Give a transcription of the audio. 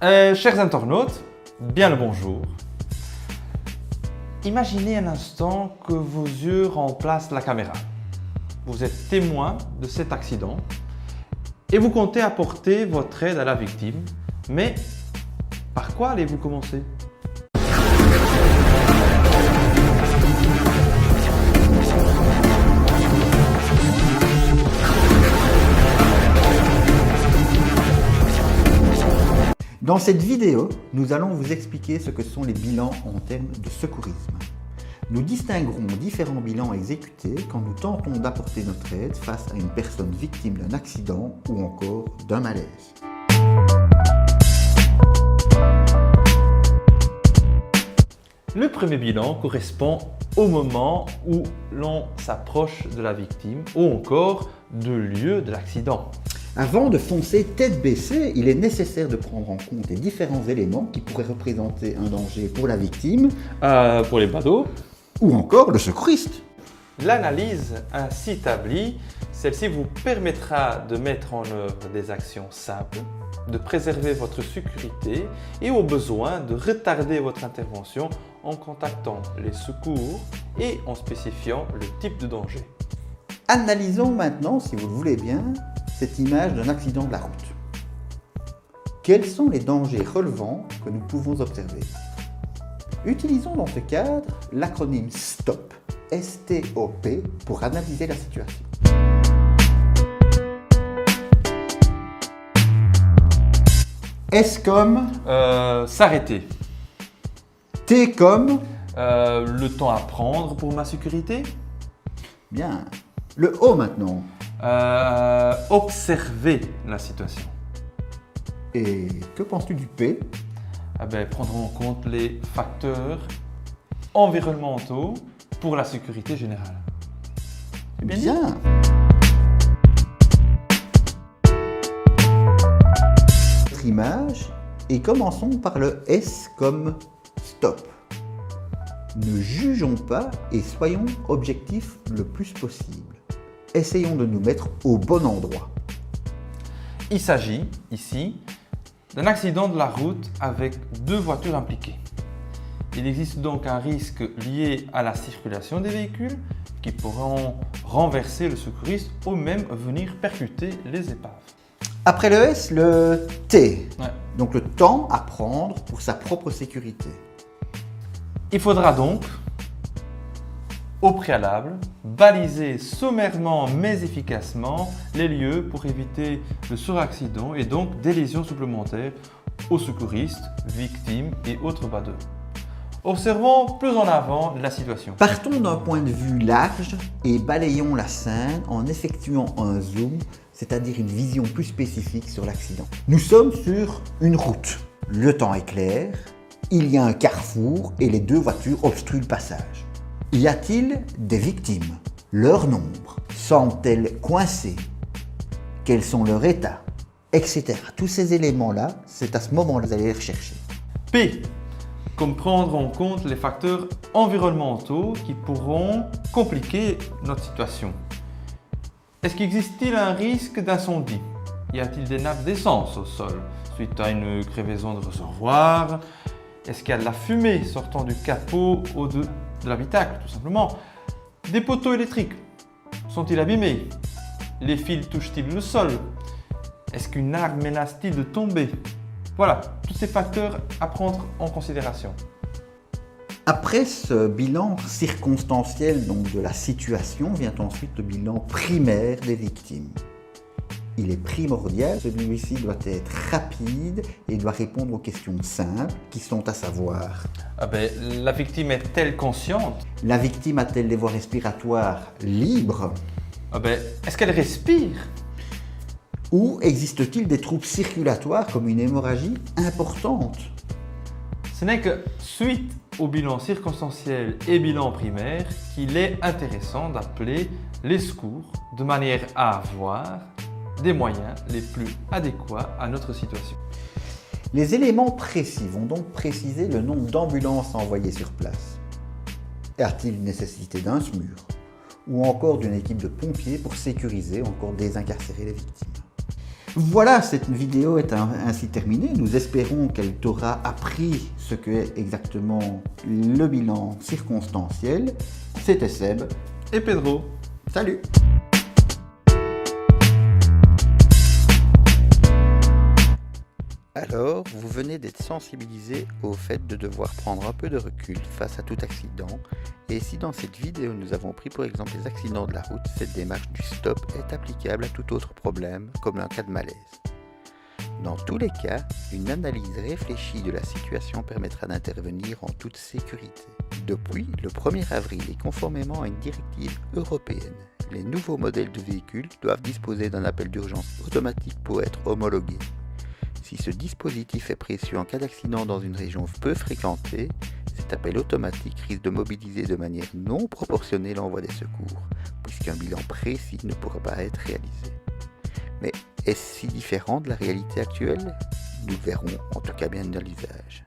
Chers internautes, bien le bonjour. Imaginez un instant que vos yeux remplacent la caméra. Vous êtes témoin de cet accident et vous comptez apporter votre aide à la victime. Mais par quoi allez-vous commencer ? Dans cette vidéo, nous allons vous expliquer ce que sont les bilans en termes de secourisme. Nous distinguerons différents bilans exécutés quand nous tentons d'apporter notre aide face à une personne victime d'un accident ou encore d'un malaise. Le premier bilan correspond au moment où l'on s'approche de la victime ou encore du lieu de l'accident. Avant de foncer tête baissée, il est nécessaire de prendre en compte les différents éléments qui pourraient représenter un danger pour la victime pour les badauds. Ou encore le secouriste. L'analyse ainsi établie, celle-ci vous permettra de mettre en œuvre des actions simples, de préserver votre sécurité et au besoin de retarder votre intervention en contactant les secours et en spécifiant le type de danger. Analysons maintenant, si vous le voulez bien, cette image d'un accident de la route. Quels sont les dangers relevants que nous pouvons observer ? Utilisons dans ce cadre l'acronyme STOP, S-T-O-P, pour analyser la situation. S comme S'arrêter. T comme Le temps à prendre pour ma sécurité. Bien. Le O maintenant. Observer la situation. Et que penses-tu du P ? Prendre en compte les facteurs environnementaux pour la sécurité générale. C'est bien dit. Bien. Notre image, et commençons par le S comme stop. Ne jugeons pas et soyons objectifs le plus possible. Essayons de nous mettre au bon endroit. Il s'agit ici d'un accident de la route avec deux voitures impliquées. Il existe donc un risque lié à la circulation des véhicules qui pourront renverser le secouriste ou même venir percuter les épaves. Après le S, le T. Ouais. Donc le temps à prendre pour sa propre sécurité. Il faudra donc, au préalable, baliser sommairement mais efficacement les lieux pour éviter le suraccident et donc des lésions supplémentaires aux secouristes, victimes et autres badauds. Observons plus en avant la situation. Partons d'un point de vue large et balayons la scène en effectuant un zoom, c'est-à-dire une vision plus spécifique sur l'accident. Nous sommes sur une route. Le temps est clair, il y a un carrefour et les deux voitures obstruent le passage. Y a-t-il des victimes ? Leur nombre ? Semblent-elles coincées ? Quels sont leurs états ? Etc. Tous ces éléments-là, c'est à ce moment-là que vous allez les rechercher. P. Comme prendre en compte les facteurs environnementaux qui pourront compliquer notre situation. Est-ce qu'existe-t-il un risque d'incendie ? Y a-t-il des nappes d'essence au sol suite à une crevaison de réservoir ? Est-ce qu'il y a de la fumée sortant du capot ou de l'habitacle, tout simplement ? Des poteaux électriques sont-ils abîmés ? Les fils touchent-ils le sol ? Est-ce qu'une arme menace-t-il de tomber ? Voilà, tous ces facteurs à prendre en considération. Après ce bilan circonstanciel donc de la situation, vient ensuite le bilan primaire des victimes. Il est primordial, celui-ci doit être rapide et doit répondre aux questions simples qui sont à savoir: La victime est-elle consciente ? la victime a-t-elle des voies respiratoires libres ? Est-ce qu'elle respire ? Ou existe-t-il des troubles circulatoires comme une hémorragie importante ? Ce n'est que suite au bilan circonstanciel et bilan primaire qu'il est intéressant d'appeler les secours de manière à avoir des moyens les plus adéquats à notre situation. Les éléments précis vont donc préciser le nombre d'ambulances envoyées sur place. A-t-il nécessité d'un SMUR ou encore d'une équipe de pompiers pour sécuriser ou encore désincarcérer les victimes ? Voilà, cette vidéo est ainsi terminée. Nous espérons qu'elle t'aura appris ce qu'est exactement le bilan circonstanciel. C'était Seb. Et Pedro. Salut! Alors, vous venez d'être sensibilisé au fait de devoir prendre un peu de recul face à tout accident. Et si dans cette vidéo nous avons pris pour exemple les accidents de la route, cette démarche du stop est applicable à tout autre problème, comme un cas de malaise. Dans tous les cas, une analyse réfléchie de la situation permettra d'intervenir en toute sécurité. Depuis le 1er avril et conformément à une directive européenne, les nouveaux modèles de véhicules doivent disposer d'un appel d'urgence automatique pour être homologués. Si ce dispositif est précieux en cas d'accident dans une région peu fréquentée, cet appel automatique risque de mobiliser de manière non proportionnée l'envoi des secours, puisqu'un bilan précis ne pourra pas être réalisé. Mais est-ce si différent de la réalité actuelle? Nous verrons en tout cas bien dans l'usage.